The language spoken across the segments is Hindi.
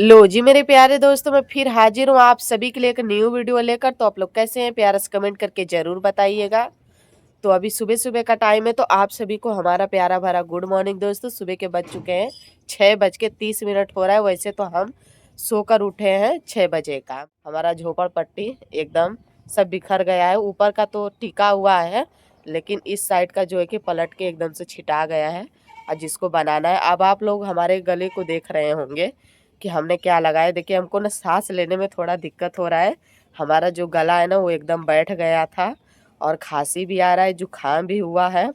लो जी मेरे प्यारे दोस्तों, मैं फिर हाजिर हूँ आप सभी के लिए एक न्यू वीडियो लेकर। तो आप लोग कैसे हैं, प्यारा से कमेंट करके जरूर बताइएगा। तो अभी सुबह सुबह का टाइम है, तो आप सभी को हमारा प्यारा भरा गुड मॉर्निंग दोस्तों। सुबह के बज चुके हैं 6:30 हो रहा है। वैसे तो हम सोकर उठे हैं 6 बजे का। हमारा झोपड़पट्टी एकदम सब बिखर गया है। ऊपर का तो टिका हुआ है, लेकिन इस साइड का जो है कि पलट के एकदम से छिटा गया है। और जिसको बनाना है, अब आप लोग हमारे गले को देख रहे होंगे कि हमने क्या लगाया। देखिए, हमको ना सांस लेने में थोड़ा दिक्कत हो रहा है। हमारा जो गला है ना, वो एकदम बैठ गया था और खांसी भी आ रहा है, जुकाम भी हुआ है।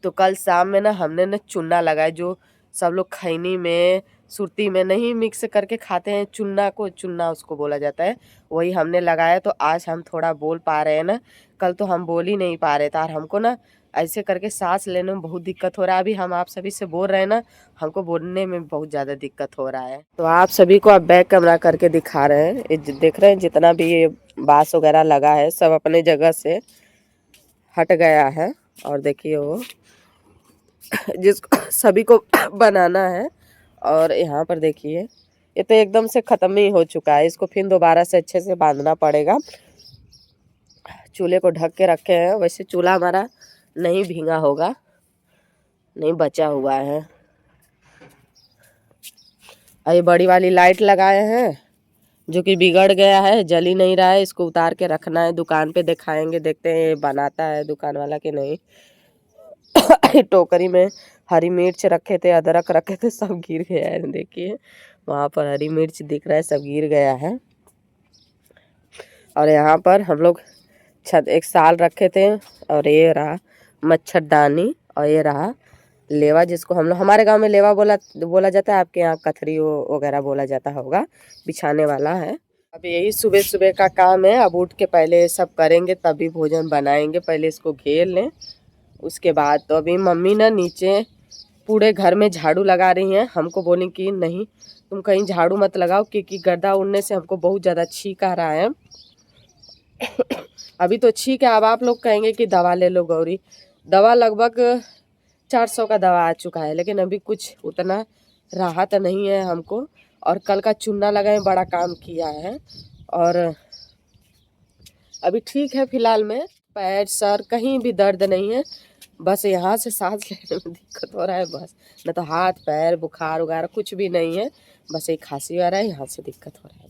तो कल शाम में ना हमने ना चूना लगाया, जो सब लोग खैनी में सुरती में नहीं मिक्स करके खाते हैं, चूना उसको बोला जाता है। वही हमने लगाया, तो आज हम थोड़ा बोल पा रहे हैं ना। कल तो हम बोल ही नहीं पा रहे थे, और हमको ना ऐसे करके सांस लेने में बहुत दिक्कत हो रहा है। अभी हम आप सभी से बोल रहे हैं ना, हमको बोलने में बहुत ज़्यादा दिक्कत हो रहा है। तो आप सभी को आप बैक कैमरा करके दिखा रहे हैं। देख रहे हैं जितना भी ये बांस वगैरह लगा है, सब अपने जगह से हट गया है। और देखिए वो जिसको सभी को बनाना है। और यहाँ पर देखिए, ये तो एकदम से ख़त्म ही हो चुका है। इसको फिर दोबारा से अच्छे से बांधना पड़ेगा। चूल्हे को ढक के रखे हैं, वैसे चूल्हा हमारा नहीं भींगा होगा, नहीं बचा हुआ है। और ये बड़ी वाली लाइट लगाए हैं, जो कि बिगड़ गया है, जल ही नहीं रहा है। इसको उतार के रखना है, दुकान पे दिखाएंगे, देखते हैं ये बनाता है दुकान वाला कि नहीं। टोकरी में हरी मिर्च रखे थे, अदरक रखे थे, सब गिर गया है। देखिए वहाँ पर हरी मिर्च दिख रहा है, सब गिर गया है। और यहाँ पर हम लोग छत एक साल रखे थे। और ये रहा मच्छरदानी, और ये रहा लेवा, जिसको हम लोग हमारे गांव में लेवा बोला जाता है। आपके यहाँ कथरी वगैरह बोला जाता होगा। बिछाने वाला है। अब यही सुबह सुबह का काम है। अब उठ के पहले सब करेंगे, तभी भोजन बनाएंगे। पहले इसको घेर लें, उसके बाद। तो अभी मम्मी ना नीचे पूरे घर में झाड़ू लगा रही हैं। हमको बोली कि नहीं, तुम कहीं झाड़ू मत लगाओ, क्योंकि गर्दा उड़ने से हमको बहुत ज़्यादा छींक आ रहा है। अभी तो छींक है। अब आप लोग कहेंगे कि दवा ले लो गौरी। दवा लगभग 400 का दवा आ चुका है, लेकिन अभी कुछ उतना राहत नहीं है हमको। और कल का चूना लगाए, बड़ा काम किया है। और अभी ठीक है फिलहाल में। पैर सर कहीं भी दर्द नहीं है, बस यहाँ से सांस लेने में दिक्कत हो रहा है बस। न तो हाथ पैर बुखार वगैरह कुछ भी नहीं है, बस एक खांसी आ रहा है, यहाँ से दिक्कत हो रहा है।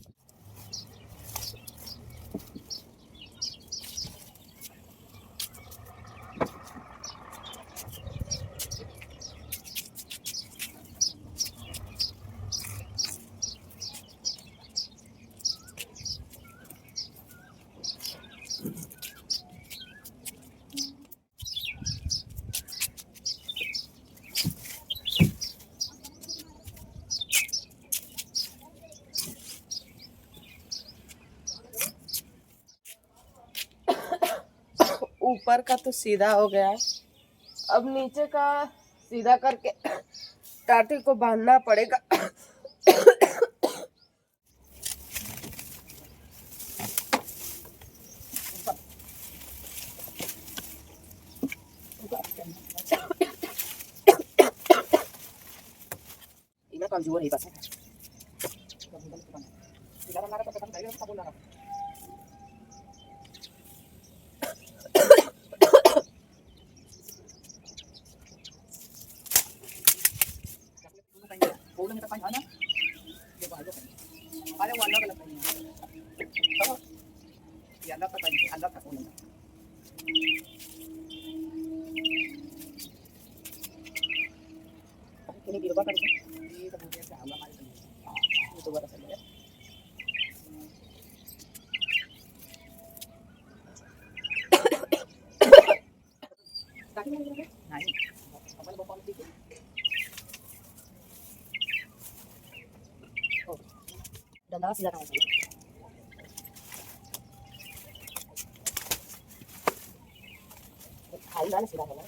ऊपर का तो सीधा हो गया, अब नीचे का सीधा करके टाटी को बांधना पड़ेगा। कमजोर है बस। डंडा सीधा करना चाहिए। खाली वाला सीधा होगा।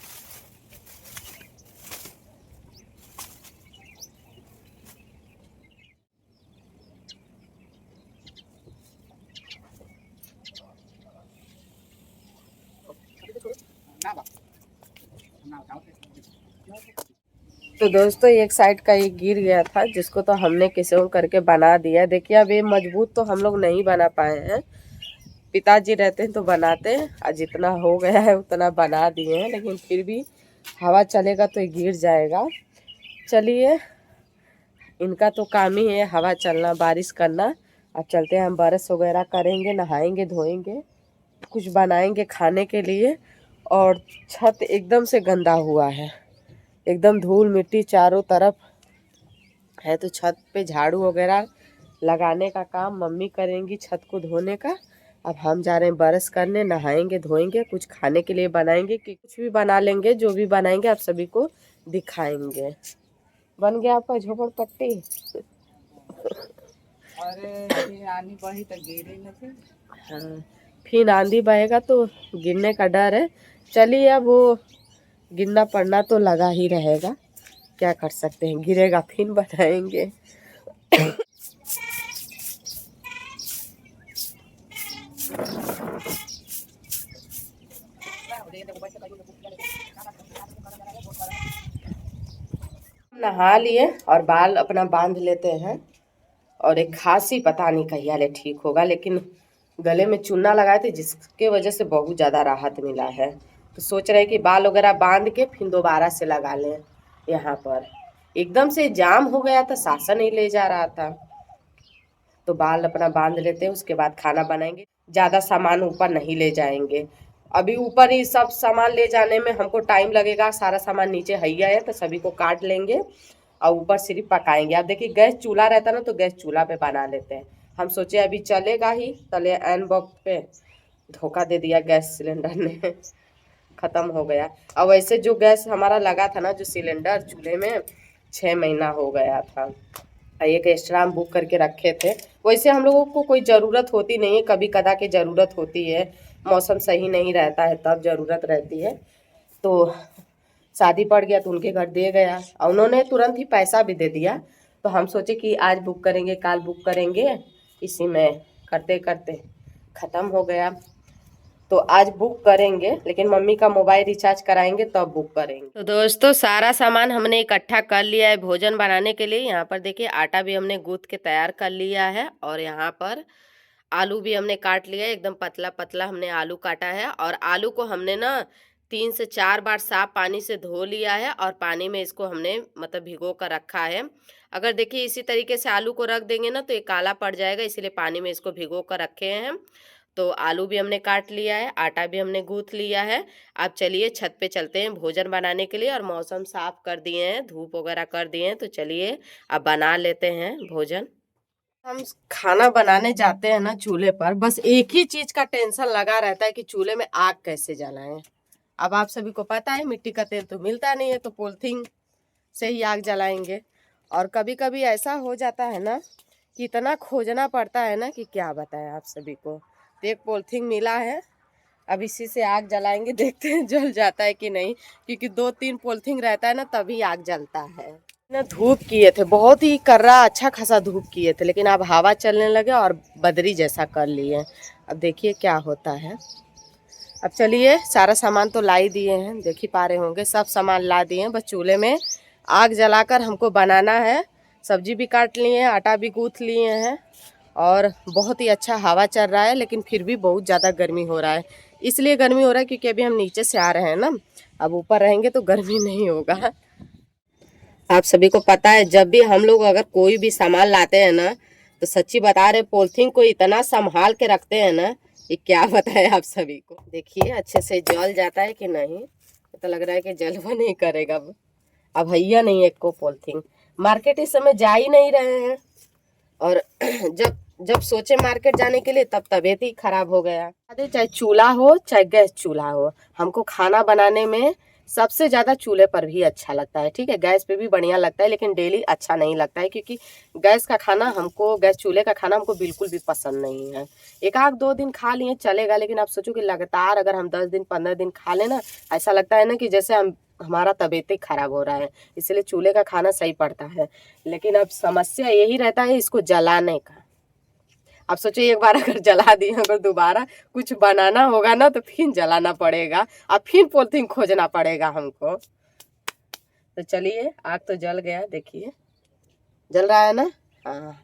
तो दोस्तों एक साइड का ये गिर गया था, जिसको तो हमने कैसे करके बना दिया। देखिए अब ये मजबूत तो हम लोग नहीं बना पाए हैं, पिताजी रहते हैं तो बनाते हैं, और जितना हो गया है उतना बना दिए हैं, लेकिन फिर भी हवा चलेगा तो ये गिर जाएगा। चलिए, इनका तो काम ही है हवा चलना, बारिश करना। अब चलते हैं, हम बरस वगैरह करेंगे, नहाएंगे धोएंगे, कुछ बनाएंगे खाने के लिए। और छत एकदम से गंदा हुआ है, एकदम धूल मिट्टी चारों तरफ है। तो छत पे झाड़ू वगैरह लगाने का काम मम्मी करेंगी, छत को धोने का। अब हम जा रहे हैं बरस करने, नहाएंगे धोएंगे, कुछ खाने के लिए बनाएंगे, कि कुछ भी बना लेंगे, जो भी बनाएंगे आप सभी को दिखाएंगे। बन गया आपका झोपड़पट्टी। अरे आनी बढ़ी तो गिरी नहीं। हाँ, फिर आंधी बहेगा तो गिरने का डर है। चलिए, अब वो गिरना पड़ना तो लगा ही रहेगा, क्या कर सकते हैं, गिरेगा फिर बताएंगे। नहा लिए और बाल अपना बांध लेते हैं। और एक खांसी पता नहीं कहिया ले ठीक होगा, लेकिन गले में चूना लगाए थे, जिसके वजह से बहुत ज़्यादा राहत मिला है। तो सोच रहे हैं कि बाल वगैरह बांध के फिर दोबारा से लगा लें। यहाँ पर एकदम से जाम हो गया था, सांसा नहीं ले जा रहा था, तो बाल अपना बांध लेते हैं, उसके बाद खाना बनाएंगे। ज़्यादा सामान ऊपर नहीं ले जाएंगे, अभी ऊपर ही सब सामान ले जाने में हमको टाइम लगेगा। सारा सामान नीचे हैया है, तो सभी को काट लेंगे और ऊपर सिर्फ पकाएंगे। अब देखिए गैस चूल्हा रहता ना, तो गैस चूल्हा पे बना लेते हैं। हम सोचे अभी चलेगा ही, तले एन वक्त पे धोखा दे दिया गैस सिलेंडर ने। ख़त्म हो गया। और वैसे जो गैस हमारा लगा था ना, जो सिलेंडर चूल्हे में, 6 महीना हो गया था। एक एक्स्ट्रा हम बुक करके रखे थे। वैसे हम लोगों को कोई ज़रूरत होती नहीं है, कभी कदा की ज़रूरत होती है, मौसम सही नहीं रहता है तब ज़रूरत रहती है। तो शादी पड़ गया तो उनके घर दे गया, और उन्होंने तुरंत ही पैसा भी दे दिया। तो हम सोचे कि आज बुक करेंगे, कल बुक करेंगे, इसी में करते करते ख़त्म हो गया। तो आज बुक करेंगे, लेकिन मम्मी का मोबाइल रिचार्ज कराएंगे तब बुक करेंगे। तो दोस्तों सारा सामान हमने इकट्ठा कर लिया है भोजन बनाने के लिए। यहाँ पर देखिए आटा भी हमने गूंथ के तैयार कर लिया है, और यहाँ पर आलू भी हमने काट लिया है, एकदम पतला पतला हमने आलू काटा है। और आलू को हमने ना 3 से 4 बार साफ पानी से धो लिया है, और पानी में इसको हमने मतलब भिगो कर रखा है। अगर देखिए इसी तरीके से आलू को रख देंगे ना तो ये काला पड़ जाएगा, इसीलिए पानी में इसको भिगो कर रखे हैं। तो आलू भी हमने काट लिया है, आटा भी हमने गूंथ लिया है। अब चलिए छत पे चलते हैं भोजन बनाने के लिए, और मौसम साफ कर दिए हैं, धूप वगैरह कर दिए हैं, तो चलिए अब बना लेते हैं भोजन। हम खाना बनाने जाते हैं ना चूल्हे पर, बस एक ही चीज का टेंशन लगा रहता है कि चूल्हे में आग कैसे जलाएं। अब आप सभी को पता है मिट्टी का तेल तो मिलता नहीं है, तो पॉलिथीन से ही आग जलाएंगे। और कभी कभी ऐसा हो जाता है ना कि इतना खोजना पड़ता है ना कि क्या बताएं आप सभी को। तो एक पॉलिथीन मिला है, अब इसी से आग जलाएंगे, देखते हैं जल जाता है कि नहीं, क्योंकि 2-3 पॉलिथीन रहता है ना तभी आग जलता है ना। धूप किए थे, बहुत ही कर्रा अच्छा खासा धूप किए थे, लेकिन अब हवा चलने लगे और बदरी जैसा कर लिए। अब देखिए क्या होता है। अब चलिए, सारा सामान तो ला ही दिए हैं, देख ही पा रहे होंगे, सब सामान ला दिए हैं, बस चूल्हे में आग जलाकर हमको बनाना है। सब्जी भी काट लिए हैं, आटा भी गूँथ लिए हैं, और बहुत ही अच्छा हवा चल रहा है, लेकिन फिर भी बहुत ज़्यादा गर्मी हो रहा है। इसलिए गर्मी हो रहा है क्योंकि अभी हम नीचे से आ रहे हैं ना, अब ऊपर रहेंगे तो गर्मी नहीं होगा। आप सभी को पता है, जब भी हम लोग अगर कोई भी सामान लाते हैं ना, तो सच्ची बता रहे पॉलिथीन को इतना संभाल के रखते हैं ना, ये क्या बताए आप सभी को। देखिए अच्छे से जल जाता है कि नहीं, तो लग रहा है कि जलवा नहीं करेगा। अब भैया नहीं एक को पॉलिथीन, मार्केट इस समय जा ही नहीं रहे हैं, और जब जब सोचे मार्केट जाने के लिए तब तबीयत ही खराब हो गया। चाहे चूल्हा हो चाहे गैस चूल्हा हो, हमको खाना बनाने में सबसे ज़्यादा चूल्हे पर भी अच्छा लगता है। ठीक है, गैस पे भी बढ़िया लगता है, लेकिन डेली अच्छा नहीं लगता है, क्योंकि गैस का खाना हमको, गैस चूल्हे का खाना हमको बिल्कुल भी पसंद नहीं है। एक आध 2 दिन खा लिए चलेगा, लेकिन आप सोचो कि लगातार अगर हम 10 दिन 15 दिन खा लेना, ऐसा लगता है ना कि जैसे हमारा तबीयत ही खराब हो रहा है। इसलिए चूल्हे का खाना सही पड़ता है, लेकिन अब समस्या यही रहता है इसको जलाने का। अब सोचो एक बार अगर जला दिए, अगर दोबारा कुछ बनाना होगा ना तो फिर जलाना पड़ेगा, और फिर पॉलिथीन खोजना पड़ेगा हमको। तो चलिए, आग तो जल गया, देखिए जल रहा है ना। हाँ,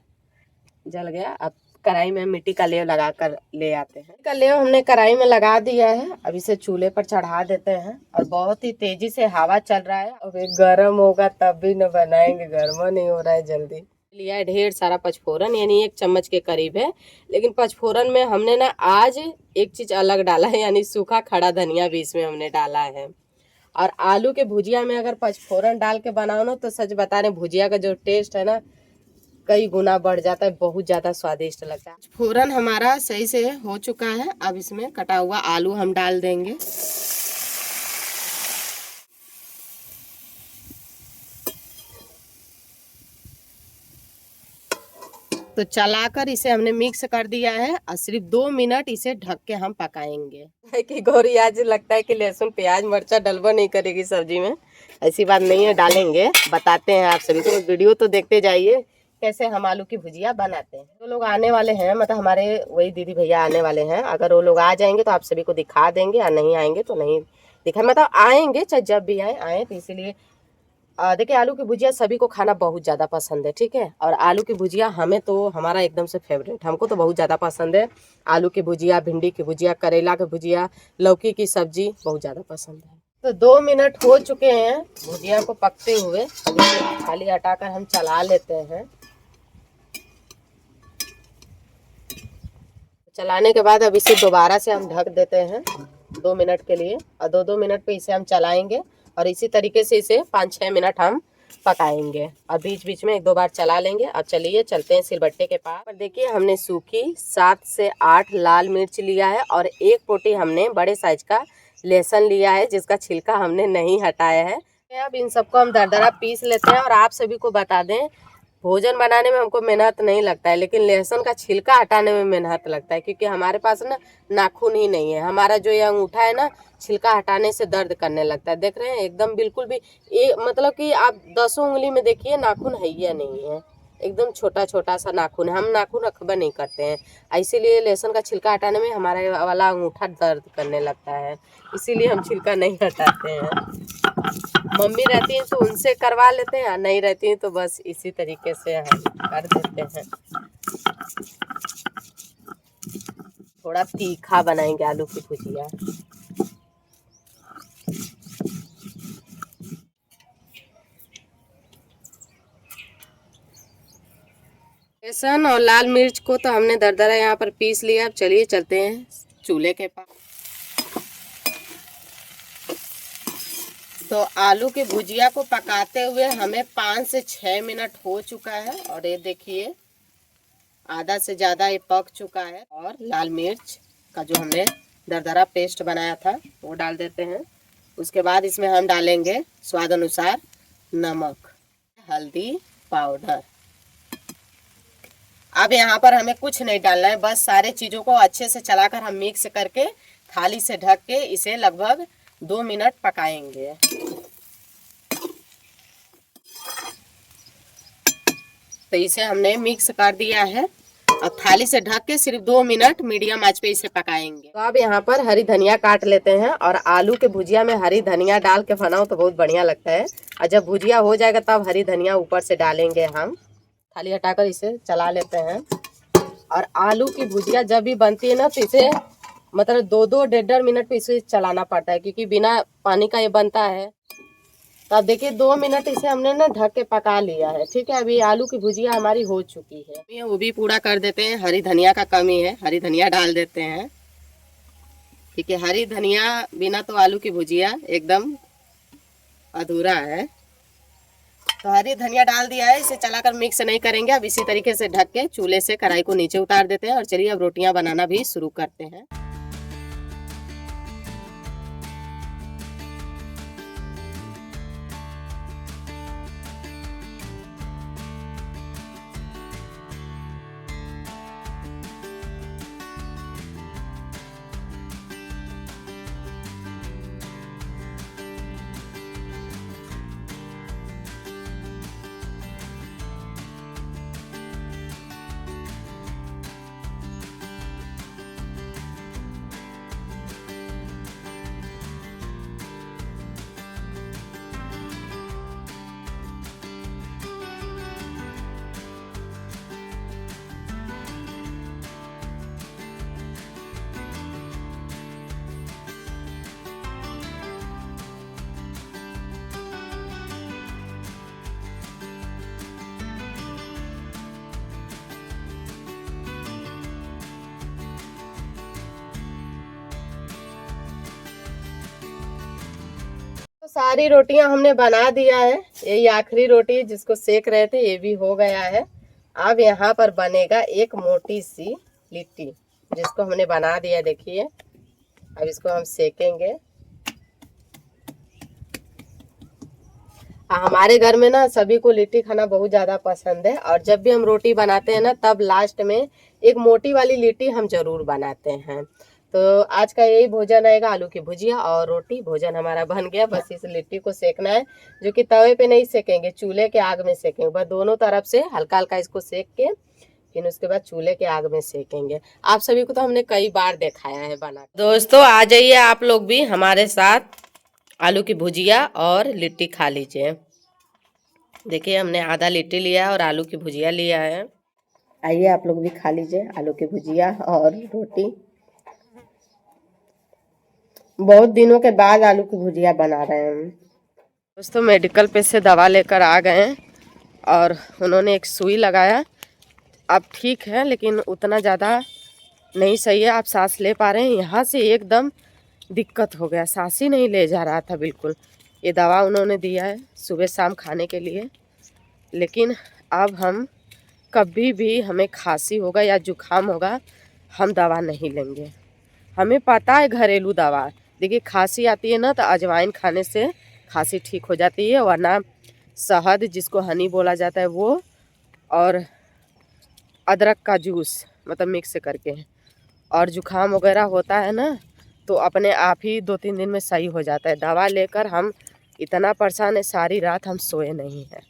जल गया। अब कढ़ाई में मिट्टी का लेव लगा कर ले आते हैं। का लेव हमने कढ़ाई में लगा दिया है, अब इसे चूल्हे पर चढ़ा देते हैं। और बहुत ही तेजी से हवा चल रहा है, अब गर्म होगा तब भी न बनाएंगे, गर्म नहीं हो रहा है जल्दी। लिया है ढेर सारा पचफोरन, यानी 1 चम्मच के करीब है। लेकिन पचफोरन में हमने ना आज एक चीज अलग डाला है, यानी सूखा खड़ा धनिया भी इसमें हमने डाला है। और आलू के भुजिया में अगर पचफोरन डाल के बनाओ ना, तो सच बता रहे, भुजिया का जो टेस्ट है ना, कई गुना बढ़ जाता है, बहुत ज्यादा स्वादिष्ट लगता है। फोरन हमारा सही से हो चुका है, अब इसमें कटा हुआ आलू हम डाल देंगे। तो चलाकर इसे हमने मिक्स कर दिया है और सिर्फ 2 मिनट इसे ढक के हम पकाएंगे। कि गौरी आज लगता है कि लहसुन प्याज मर्चा डलवा नहीं करेगी सब्जी में, ऐसी बात नहीं है, डालेंगे। बताते हैं आप सभी को, वीडियो तो देखते जाइए कैसे हम आलू की भुजिया बनाते हैं। जो लोग आने वाले हैं, मतलब हमारे वही दीदी भैया आने वाले हैं, अगर वो लोग आ जाएंगे तो आप सभी को दिखा देंगे, और नहीं आएंगे तो नहीं दिखा, मतलब आएंगे चाहे जब भी आए तो इसीलिए देखिए, आलू की भुजिया सभी को खाना बहुत ज़्यादा पसंद है, ठीक है। और आलू की भुजिया हमें तो हमारा एकदम से फेवरेट, हमको तो बहुत ज़्यादा पसंद है। आलू की भुजिया, भिंडी की भुजिया, करेला की भुजिया, लौकी की सब्जी बहुत ज़्यादा पसंद है। तो 2 मिनट हो चुके हैं भुजिया को पकते हुए, अभी खाली हटाकर हम चला लेते हैं। चलाने के बाद अब इसे दोबारा से हम ढक देते हैं 2 मिनट के लिए, और 2-2 मिनट पे इसे हम चलाएंगे। और इसी तरीके से इसे 5-6 मिनट हम पकाएंगे, और बीच बीच में 1-2 बार चला लेंगे। अब चलिए चलते हैं सिलबट्टे के पास। पर देखिए, हमने सूखी 7 से 8 लाल मिर्च लिया है, और 1 पोटी हमने बड़े साइज का लहसुन लिया है, जिसका छिलका हमने नहीं हटाया है। अब इन सबको हम दरदरा पीस लेते हैं। और आप सभी को बता दें, भोजन बनाने में हमको मेहनत नहीं लगता है, लेकिन लहसुन का छिलका हटाने में मेहनत लगता है, क्योंकि हमारे पास ना नाखून ही नहीं है। हमारा जो ये अंगूठा है ना, छिलका हटाने से दर्द करने लगता है। देख रहे हैं, एकदम बिल्कुल भी ये मतलब कि आप 10 उंगली में देखिए, नाखून है या नहीं है, एकदम छोटा छोटा सा नाखून है। हम नाखून रखबा नहीं करते हैं, इसीलिए लहसुन का छिलका हटाने में हमारा वाला अंगूठा दर्द करने लगता है, इसीलिए हम छिलका नहीं हटाते हैं। मम्मी रहती हैं तो उनसे करवा लेते हैं, नहीं रहती हैं तो बस इसी तरीके से हम कर देते हैं। थोड़ा तीखा बनाएंगे आलू की भुजिया। लहसुन और लाल मिर्च को तो हमने दरदरा यहाँ पर पीस लिया। अब चलिए चलते हैं चूल्हे के पास। तो आलू की भुजिया को पकाते हुए हमें 5 से 6 मिनट हो चुका है, और ये देखिए आधा से ज़्यादा ये पक चुका है। और लाल मिर्च का जो हमने दरदरा पेस्ट बनाया था वो डाल देते हैं। उसके बाद इसमें हम डालेंगे स्वाद अनुसार नमक, हल्दी पाउडर। अब यहाँ पर हमें कुछ नहीं डालना है, बस सारे चीज़ों को अच्छे से चलाकर हम मिक्स करके थाली से ढक के इसे लगभग 2 मिनट पकाएंगे। तो इसे हमने मिक्स कर दिया है, और थाली से ढक के सिर्फ 2 मिनट मीडियम आंच पे इसे पकाएंगे। तो अब यहाँ पर हरी धनिया काट लेते हैं, और आलू के भुजिया में हरी धनिया डाल के बनाओ तो बहुत बढ़िया लगता है। और जब भुजिया हो जाएगा तब हरी धनिया ऊपर से डालेंगे हम। थाली हटाकर इसे चला लेते हैं। और आलू की भुजिया जब भी बनती है ना, तो इसे मतलब 2-2 1.5 मिनट पे इसे चलाना पड़ता है, क्योंकि बिना पानी का ये बनता है। तो अब देखिए 2 मिनट इसे हमने ना ढक के पका लिया है, ठीक है। अभी आलू की भुजिया हमारी हो चुकी है, वो भी पूरा कर देते हैं। हरी धनिया का कमी है, हरी धनिया डाल देते हैं, ठीक है। हरी धनिया बिना तो आलू की भुजिया एकदम अधूरा है। तो हरी धनिया डाल दिया है, इसे चलाकर मिक्स नहीं करेंगे। अब इसी तरीके से ढक के चूल्हे से कढ़ाई को नीचे उतार देते हैं, और चलिए अब रोटियां बनाना भी शुरू करते हैं। सारी रोटियां हमने बना दिया है, यही आखिरी रोटी जिसको सेक रहे थे ये भी हो गया है। अब यहाँ पर बनेगा एक मोटी सी लिट्टी जिसको हमने बना दिया, देखिए। अब इसको हम सेकेंगे। हमारे घर में ना सभी को लिट्टी खाना बहुत ज़्यादा पसंद है, और जब भी हम रोटी बनाते हैं ना तब लास्ट में एक मोटी वाली लिट्टी हम जरूर बनाते हैं। तो आज का यही भोजन रहेगा, आलू की भुजिया और रोटी। भोजन हमारा बन गया, बस इस लिट्टी को सेकना है, जो कि तवे पे नहीं सेकेंगे, चूल्हे के आग में सेकेंगे। बस दोनों तरफ से हल्का हल्का इसको सेक के फिर उसके बाद चूल्हे के आग में सेकेंगे। आप सभी को तो हमने कई बार दिखाया है बना। दोस्तों आ जाइए आप लोग भी हमारे साथ, आलू की भुजिया और लिट्टी खा लीजिए। देखिए हमने आधा लिट्टी लिया है और आलू की भुजिया लिया है। आइए आप लोग भी खा लीजिए आलू की भुजिया और रोटी। बहुत दिनों के बाद आलू की भुजिया बना रहे हैं। दोस्तों मेडिकल पे से दवा लेकर आ गए हैं और उन्होंने एक सुई लगाया। अब ठीक है लेकिन उतना ज़्यादा नहीं सही है। आप सांस ले पा रहे हैं? यहाँ से एकदम दिक्कत हो गया, सांस ही नहीं ले जा रहा था बिल्कुल। ये दवा उन्होंने दिया है सुबह शाम खाने के लिए, लेकिन अब हम कभी भी हमें खांसी होगा या जुकाम होगा हम दवा नहीं लेंगे। हमें पता है घरेलू दवा, देखिए खांसी आती है ना तो अजवाइन खाने से खांसी ठीक हो जाती है, वरना शहद जिसको हनी बोला जाता है वो, और अदरक का जूस मतलब मिक्स करके, और जुकाम वगैरह होता है ना तो अपने आप ही 2-3 दिन में सही हो जाता है। दवा लेकर हम इतना परेशान है, सारी रात हम सोए नहीं हैं।